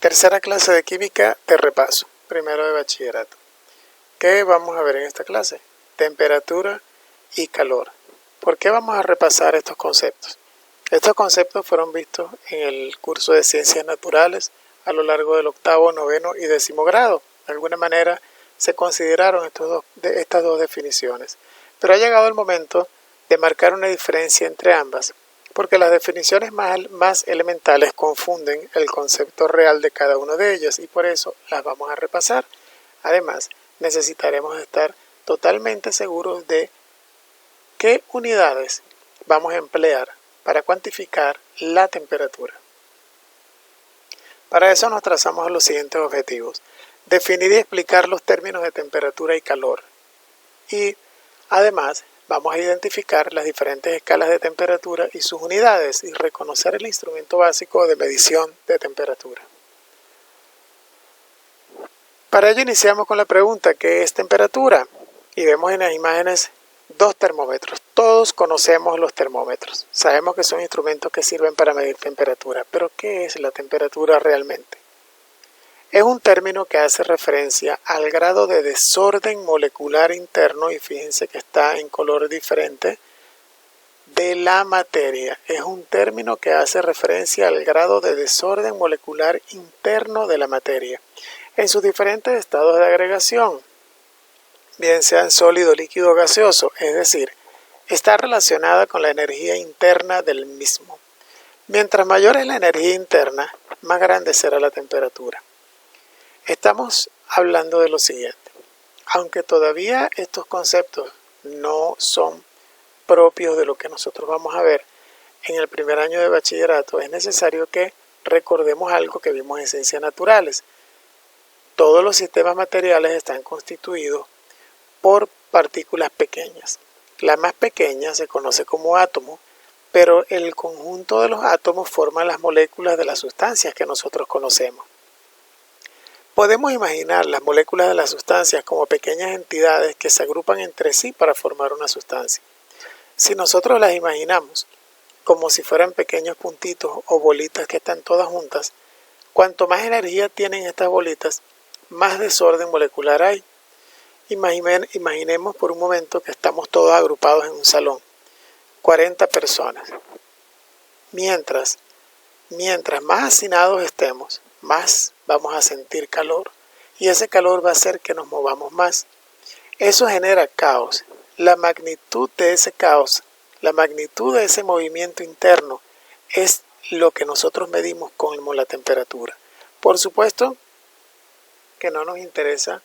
Tercera clase de química de repaso, primero de bachillerato. ¿Qué vamos a ver en esta clase? Temperatura y calor. ¿Por qué vamos a repasar estos conceptos? Estos conceptos fueron vistos en el curso de Ciencias Naturales a lo largo del octavo, noveno y décimo grado. De alguna manera se consideraron estas dos definiciones. Pero ha llegado el momento de marcar una diferencia entre ambas, porque las definiciones más elementales confunden el concepto real de cada una de ellas y por eso las vamos a repasar. Además, necesitaremos estar totalmente seguros de qué unidades vamos a emplear para cuantificar la temperatura. Para eso nos trazamos los siguientes objetivos: definir y explicar los términos de temperatura y calor. Y además, vamos a identificar las diferentes escalas de temperatura y sus unidades y reconocer el instrumento básico de medición de temperatura. Para ello iniciamos con la pregunta: ¿qué es temperatura? Y vemos en las imágenes dos termómetros. Todos conocemos los termómetros. Sabemos que son instrumentos que sirven para medir temperatura. Pero ¿qué es la temperatura realmente? Es un término que hace referencia al grado de desorden molecular interno, y fíjense que está en color diferente, de la materia. Es un término que hace referencia al grado de desorden molecular interno de la materia, en sus diferentes estados de agregación, bien sean sólido, líquido o gaseoso, es decir, está relacionada con la energía interna del mismo. Mientras mayor es la energía interna, más grande será la temperatura. Estamos hablando de lo siguiente: aunque todavía estos conceptos no son propios de lo que nosotros vamos a ver en el primer año de bachillerato, es necesario que recordemos algo que vimos en Ciencias Naturales. Todos los sistemas materiales están constituidos por partículas pequeñas. La más pequeña se conoce como átomo, pero el conjunto de los átomos forma las moléculas de las sustancias que nosotros conocemos. Podemos imaginar las moléculas de las sustancias como pequeñas entidades que se agrupan entre sí para formar una sustancia. Si nosotros las imaginamos como si fueran pequeños puntitos o bolitas que están todas juntas, cuanto más energía tienen estas bolitas, más desorden molecular hay. Imaginemos por un momento que estamos todos agrupados en un salón, 40 personas. Mientras más hacinados estemos, más vamos a sentir calor, y ese calor va a hacer que nos movamos más. Eso genera caos. La magnitud de ese caos, la magnitud de ese movimiento interno es lo que nosotros medimos como la temperatura. Por supuesto que no nos interesa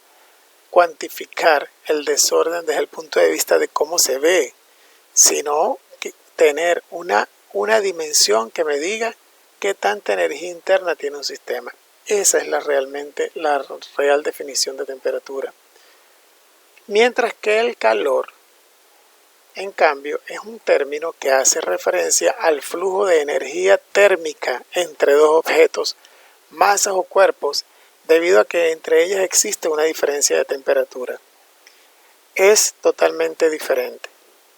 cuantificar el desorden desde el punto de vista de cómo se ve, sino que tener una dimensión que me diga qué tanta energía interna tiene un sistema. Esa es la real definición de temperatura. Mientras que el calor, en cambio, es un término que hace referencia al flujo de energía térmica entre dos objetos, masas o cuerpos, debido a que entre ellas existe una diferencia de temperatura. Es totalmente diferente.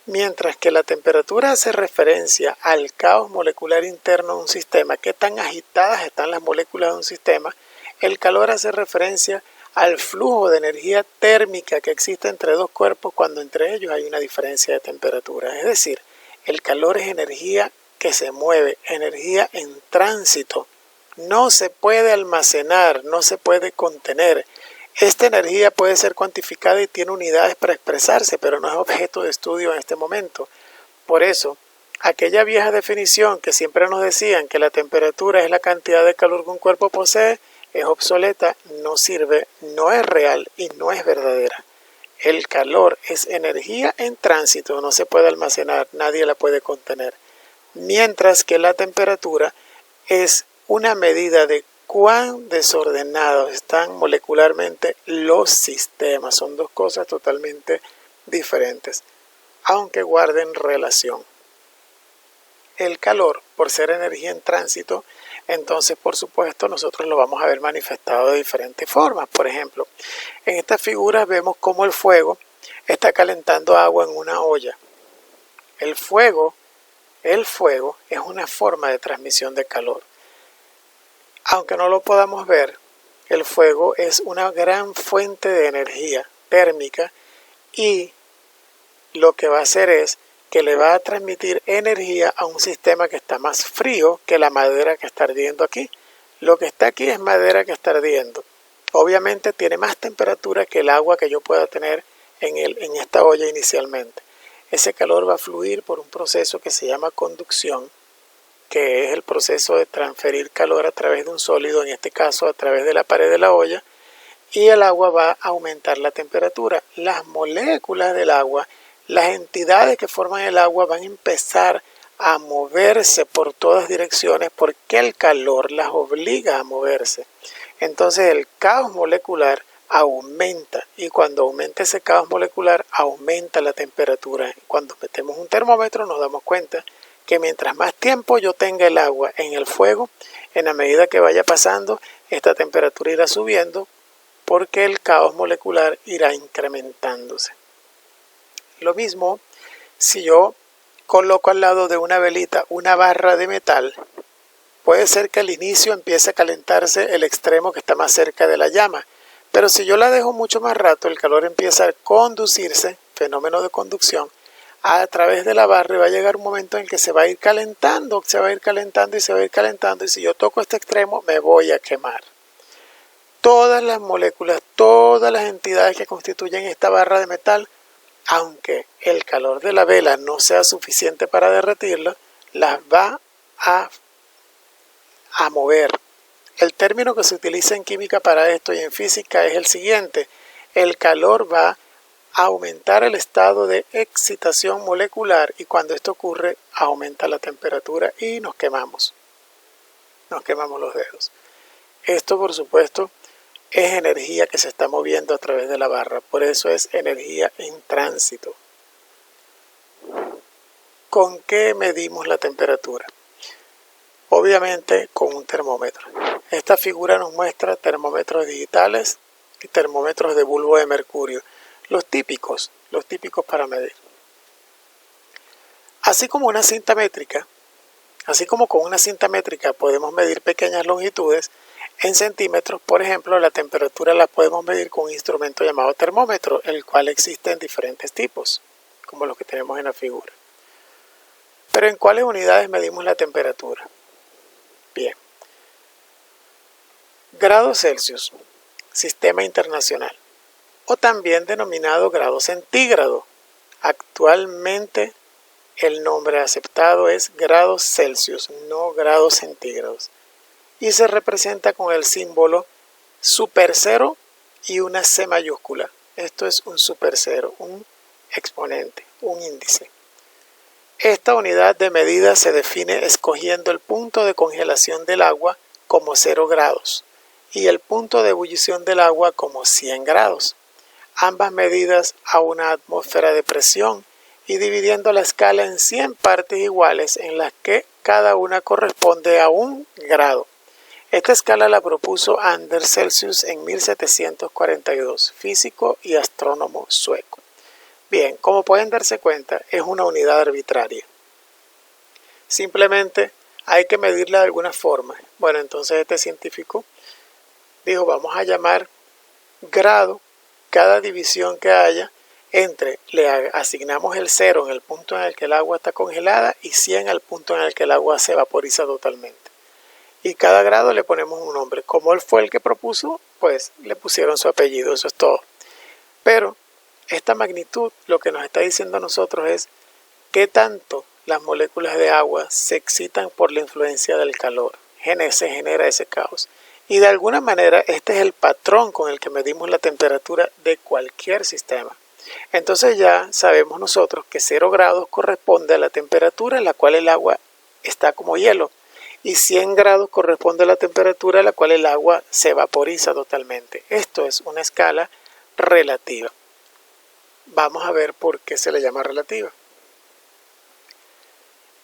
Mientras que la temperatura hace referencia al caos molecular interno de un sistema, qué tan agitadas están las moléculas de un sistema, el calor hace referencia al flujo de energía térmica que existe entre dos cuerpos cuando entre ellos hay una diferencia de temperatura. Es decir, el calor es energía que se mueve, energía en tránsito. No se puede almacenar, no se puede contener. Esta energía puede ser cuantificada y tiene unidades para expresarse, pero no es objeto de estudio en este momento. Por eso, aquella vieja definición que siempre nos decían que la temperatura es la cantidad de calor que un cuerpo posee, es obsoleta, no sirve, no es real y no es verdadera. El calor es energía en tránsito, no se puede almacenar, nadie la puede contener. Mientras que la temperatura es una medida de cuán desordenados están molecularmente los sistemas. Son dos cosas totalmente diferentes, aunque guarden relación. El calor, por ser energía en tránsito, entonces por supuesto nosotros lo vamos a ver manifestado de diferentes formas. Por ejemplo, en estas figuras vemos cómo el fuego está calentando agua en una olla. El fuego es una forma de transmisión de calor. Aunque no lo podamos ver, el fuego es una gran fuente de energía térmica y lo que va a hacer es que le va a transmitir energía a un sistema que está más frío que la madera que está ardiendo aquí. Lo que está aquí es madera que está ardiendo. Obviamente tiene más temperatura que el agua que yo pueda tener en esta olla inicialmente. Ese calor va a fluir por un proceso que se llama conducción, que es el proceso de transferir calor a través de un sólido, en este caso a través de la pared de la olla, y el agua va a aumentar la temperatura. Las moléculas del agua, las entidades que forman el agua van a empezar a moverse por todas direcciones porque el calor las obliga a moverse. Entonces el caos molecular aumenta y cuando aumenta ese caos molecular aumenta la temperatura. Cuando metemos un termómetro nos damos cuenta que mientras más tiempo yo tenga el agua en el fuego, en la medida que vaya pasando, esta temperatura irá subiendo porque el caos molecular irá incrementándose. Lo mismo si yo coloco al lado de una velita una barra de metal, puede ser que al inicio empiece a calentarse el extremo que está más cerca de la llama, pero si yo la dejo mucho más rato, el calor empieza a conducirse, fenómeno de conducción, a través de la barra y va a llegar un momento en que se va a ir calentando, se va a ir calentando y se va a ir calentando y si yo toco este extremo me voy a quemar. Todas las moléculas, todas las entidades que constituyen esta barra de metal, aunque el calor de la vela no sea suficiente para derretirla, las va a mover. El término que se utiliza en química para esto y en física es el siguiente: el calor va a aumentar el estado de excitación molecular y cuando esto ocurre aumenta la temperatura y nos quemamos los dedos. Esto, por supuesto, es energía que se está moviendo a través de la barra, por eso es energía en tránsito. ¿Con qué medimos la temperatura? Obviamente con un termómetro. Esta figura nos muestra termómetros digitales y termómetros de bulbo de mercurio, los típicos para medir. Así como con una cinta métrica podemos medir pequeñas longitudes, en centímetros, por ejemplo, la temperatura la podemos medir con un instrumento llamado termómetro, el cual existe en diferentes tipos, como los que tenemos en la figura. Pero ¿en cuáles unidades medimos la temperatura? Bien. Grados Celsius, sistema internacional, o también denominado grado centígrado. Actualmente el nombre aceptado es grados Celsius, no grados centígrados. Y se representa con el símbolo super cero y una C mayúscula. Esto es un super cero, un exponente, un índice. Esta unidad de medida se define escogiendo el punto de congelación del agua como 0 grados y el punto de ebullición del agua como 100 grados. Ambas medidas a una atmósfera de presión y dividiendo la escala en 100 partes iguales en las que cada una corresponde a 1 grado. Esta escala la propuso Anders Celsius en 1742, físico y astrónomo sueco. Bien, como pueden darse cuenta, es una unidad arbitraria. Simplemente hay que medirla de alguna forma. Bueno, entonces este científico dijo, vamos a llamar grado cada división que haya entre, le asignamos el 0 en el punto en el que el agua está congelada y 100 al punto en el que el agua se vaporiza totalmente. Y cada grado le ponemos un nombre. Como él fue el que propuso, pues le pusieron su apellido, eso es todo. Pero esta magnitud lo que nos está diciendo a nosotros es qué tanto las moléculas de agua se excitan por la influencia del calor. Se genera ese caos. Y de alguna manera este es el patrón con el que medimos la temperatura de cualquier sistema. Entonces ya sabemos nosotros que 0 grados corresponde a la temperatura en la cual el agua está como hielo. Y 100 grados corresponde a la temperatura a la cual el agua se vaporiza totalmente. Esto es una escala relativa. Vamos a ver por qué se le llama relativa.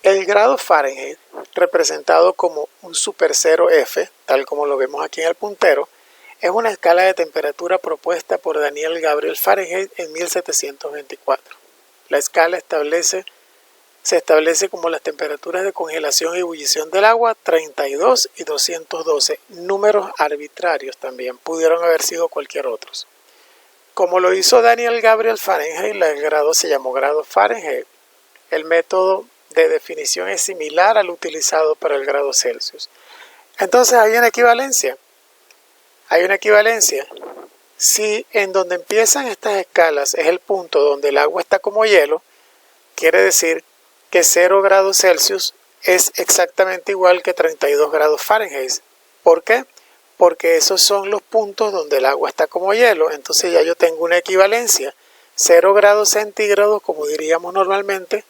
El grado Fahrenheit, representado como un super cero F, tal como lo vemos aquí en el puntero, es una escala de temperatura propuesta por Daniel Gabriel Fahrenheit en 1724. La escala establece se establece como las temperaturas de congelación y ebullición del agua 32 y 212, números arbitrarios también, pudieron haber sido cualquier otros. Como lo hizo Daniel Gabriel Fahrenheit, el grado se llamó grado Fahrenheit. El método de definición es similar al utilizado para el grado Celsius. Entonces hay una equivalencia. Si en donde empiezan estas escalas es el punto donde el agua está como hielo, quiere decir que 0 grados Celsius es exactamente igual que 32 grados Fahrenheit. ¿Por qué? Porque esos son los puntos donde el agua está como hielo. Entonces ya yo tengo una equivalencia. 0 grados centígrados, como diríamos normalmente,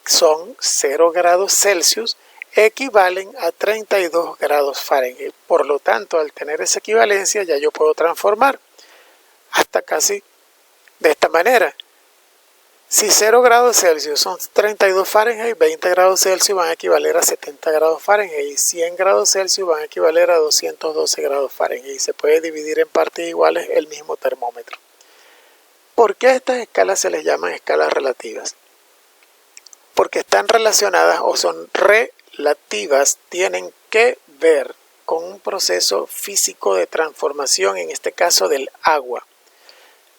son 0 grados Celsius, equivalen a 32 grados Fahrenheit. Por lo tanto, al tener esa equivalencia, ya yo puedo transformar hasta casi de esta manera. Si 0 grados Celsius son 32 Fahrenheit, 20 grados Celsius van a equivaler a 70 grados Fahrenheit y 100 grados Celsius van a equivaler a 212 grados Fahrenheit. Y se puede dividir en partes iguales el mismo termómetro. ¿Por qué a estas escalas se les llaman escalas relativas? Porque están relacionadas o son relativas, tienen que ver con un proceso físico de transformación, en este caso del agua.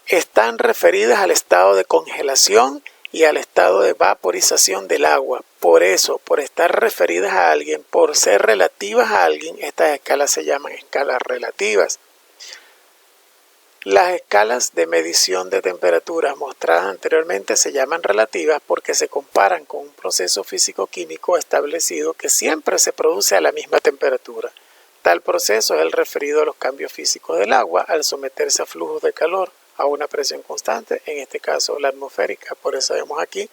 Están referidas al estado de congelación y al estado de vaporización del agua. Por eso, por estar referidas a alguien, por ser relativas a alguien, estas escalas se llaman escalas relativas. Las escalas de medición de temperaturas mostradas anteriormente se llaman relativas porque se comparan con un proceso físico-químico establecido que siempre se produce a la misma temperatura. Tal proceso es el referido a los cambios físicos del agua al someterse a flujos de calor a una presión constante, en este caso la atmosférica. Por eso vemos aquí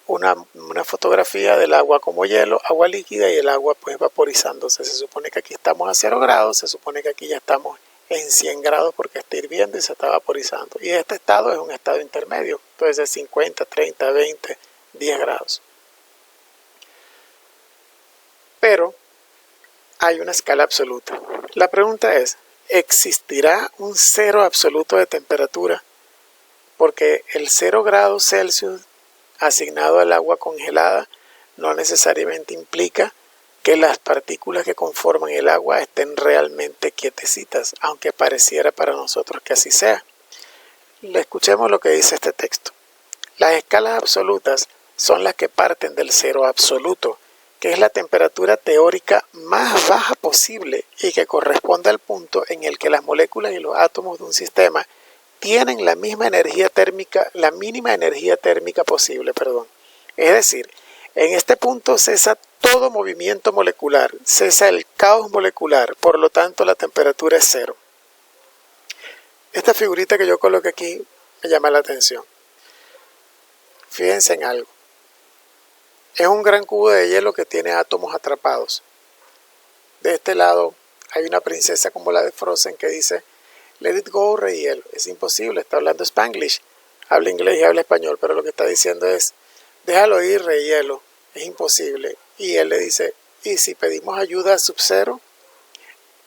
una fotografía del agua como hielo, agua líquida y el agua pues vaporizándose. Se supone que aquí estamos a 0 grados, se supone que aquí ya estamos en 100 grados porque está hirviendo y se está vaporizando. Y este estado es un estado intermedio, puede ser 50, 30, 20, 10 grados. Pero hay una escala absoluta. La pregunta es, ¿existirá un cero absoluto de temperatura? Porque el 0 grados Celsius asignado al agua congelada no necesariamente implica que las partículas que conforman el agua estén realmente quietecitas, aunque pareciera para nosotros que así sea. Escuchemos lo que dice este texto. Las escalas absolutas son las que parten del cero absoluto, que es la temperatura teórica más baja posible y que corresponde al punto en el que las moléculas y los átomos de un sistema tienen la misma energía térmica, la mínima energía térmica posible, Es decir, en este punto cesa todo movimiento molecular, cesa el caos molecular, por lo tanto la temperatura es cero. Esta figurita que yo coloqué aquí me llama la atención. Fíjense en algo. Es un gran cubo de hielo que tiene átomos atrapados. De este lado hay una princesa como la de Frozen que dice, let it go, rey hielo. Es imposible, está hablando Spanglish. Habla inglés y habla español, pero lo que está diciendo es, déjalo ir, rey hielo. Es imposible. Y él le dice, ¿y si pedimos ayuda a Sub-Zero?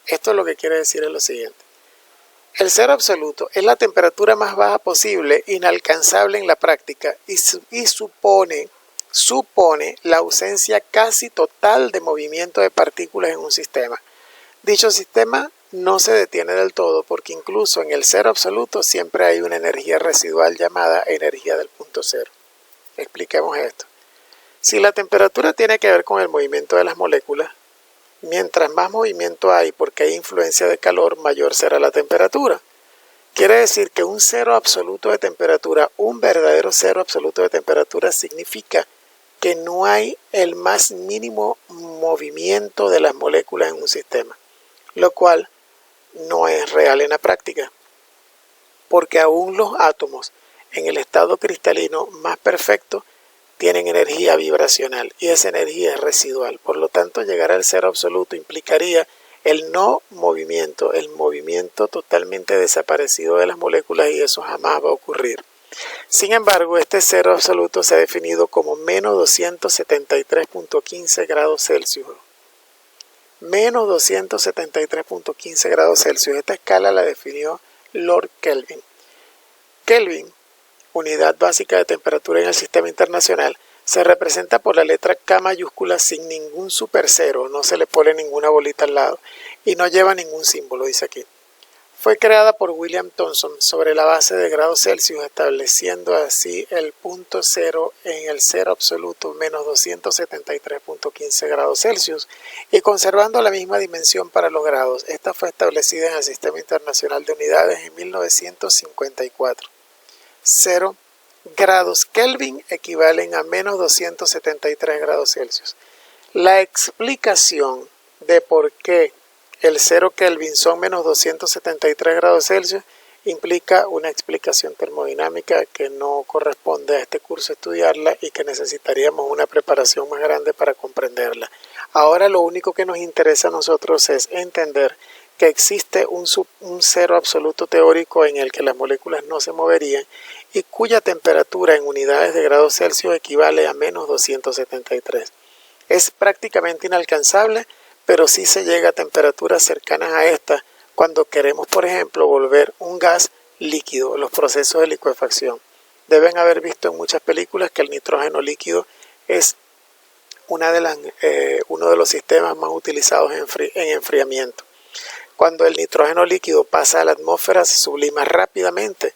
Esto lo que quiere decir es lo siguiente. El cero absoluto es la temperatura más baja posible, inalcanzable en la práctica, y supone la ausencia casi total de movimiento de partículas en un sistema. Dicho sistema no se detiene del todo porque incluso en el cero absoluto siempre hay una energía residual llamada energía del punto cero. Expliquemos esto. Si la temperatura tiene que ver con el movimiento de las moléculas, mientras más movimiento hay porque hay influencia de calor, mayor será la temperatura. Quiere decir que un cero absoluto de temperatura, un verdadero cero absoluto de temperatura significa que no hay el más mínimo movimiento de las moléculas en un sistema, lo cual no es real en la práctica, porque aún los átomos en el estado cristalino más perfecto tienen energía vibracional y esa energía es residual. Por lo tanto, llegar al cero absoluto implicaría el no movimiento, el movimiento totalmente desaparecido de las moléculas y eso jamás va a ocurrir. Sin embargo, este cero absoluto se ha definido como menos 273.15 grados Celsius. Menos 273.15 grados Celsius. Esta escala la definió Lord Kelvin. Kelvin unidad básica de temperatura en el sistema internacional, se representa por la letra K mayúscula sin ningún super cero, no se le pone ninguna bolita al lado y no lleva ningún símbolo, dice aquí. Fue creada por William Thomson sobre la base de grados Celsius, estableciendo así el punto cero en el cero absoluto menos 273.15 grados Celsius y conservando la misma dimensión para los grados. Esta fue establecida en el Sistema Internacional de Unidades en 1954. 0 grados Kelvin equivalen a menos 273 grados Celsius. La explicación de por qué el 0 Kelvin son menos 273 grados Celsius implica una explicación termodinámica que no corresponde a este curso estudiarla y que necesitaríamos una preparación más grande para comprenderla. Ahora lo único que nos interesa a nosotros es entender que existe un cero absoluto teórico en el que las moléculas no se moverían y cuya temperatura en unidades de grados Celsius equivale a menos 273. Es prácticamente inalcanzable, pero sí se llega a temperaturas cercanas a esta cuando queremos, por ejemplo, volver un gas líquido, los procesos de licuefacción. Deben haber visto en muchas películas que el nitrógeno líquido es uno de los sistemas más utilizados en enfriamiento. Cuando el nitrógeno líquido pasa a la atmósfera se sublima rápidamente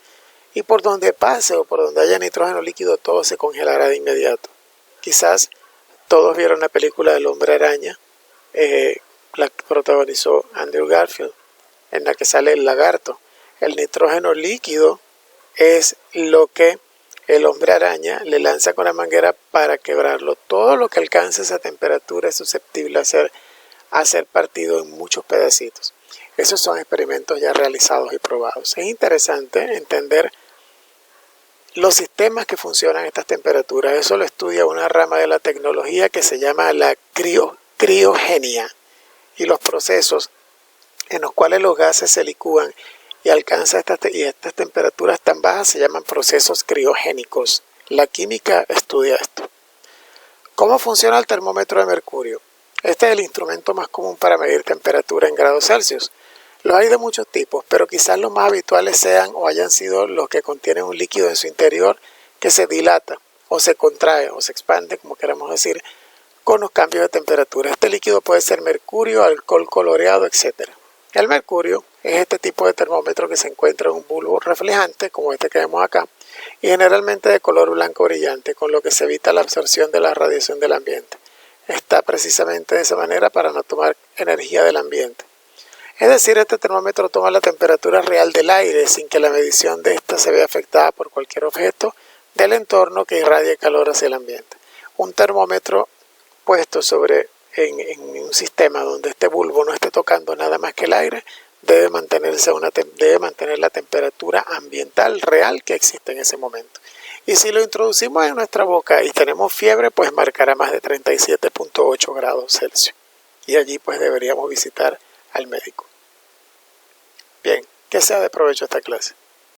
y por donde pase o por donde haya nitrógeno líquido todo se congelará de inmediato. Quizás todos vieron la película del Hombre Araña, la que protagonizó Andrew Garfield, en la que sale el lagarto. El nitrógeno líquido es lo que el Hombre Araña le lanza con la manguera para quebrarlo. Todo lo que alcance esa temperatura es susceptible a ser partido en muchos pedacitos. Esos son experimentos ya realizados y probados. Es interesante entender los sistemas que funcionan a estas temperaturas. Eso lo estudia una rama de la tecnología que se llama la criogenia, y los procesos en los cuales los gases se licúan y alcanzan estas temperaturas tan bajas se llaman procesos criogénicos. La química estudia esto. ¿Cómo funciona el termómetro de mercurio? Este es el instrumento más común para medir temperatura en grados Celsius. Los hay de muchos tipos, pero quizás los más habituales sean o hayan sido los que contienen un líquido en su interior que se dilata o se contrae o se expande, como queramos decir, con los cambios de temperatura. Este líquido puede ser mercurio, alcohol coloreado, etc. El mercurio es este tipo de termómetro que se encuentra en un bulbo reflejante, como este que vemos acá, y generalmente de color blanco brillante, con lo que se evita la absorción de la radiación del ambiente. Está precisamente de esa manera para no tomar energía del ambiente. Es decir, este termómetro toma la temperatura real del aire sin que la medición de ésta se vea afectada por cualquier objeto del entorno que irradie calor hacia el ambiente. Un termómetro puesto en un sistema donde este bulbo no esté tocando nada más que el aire debe mantener la temperatura ambiental real que existe en ese momento. Y si lo introducimos en nuestra boca y tenemos fiebre, pues marcará más de 37.8 grados Celsius. Y allí pues deberíamos visitar al médico. Bien, que sea de provecho esta clase.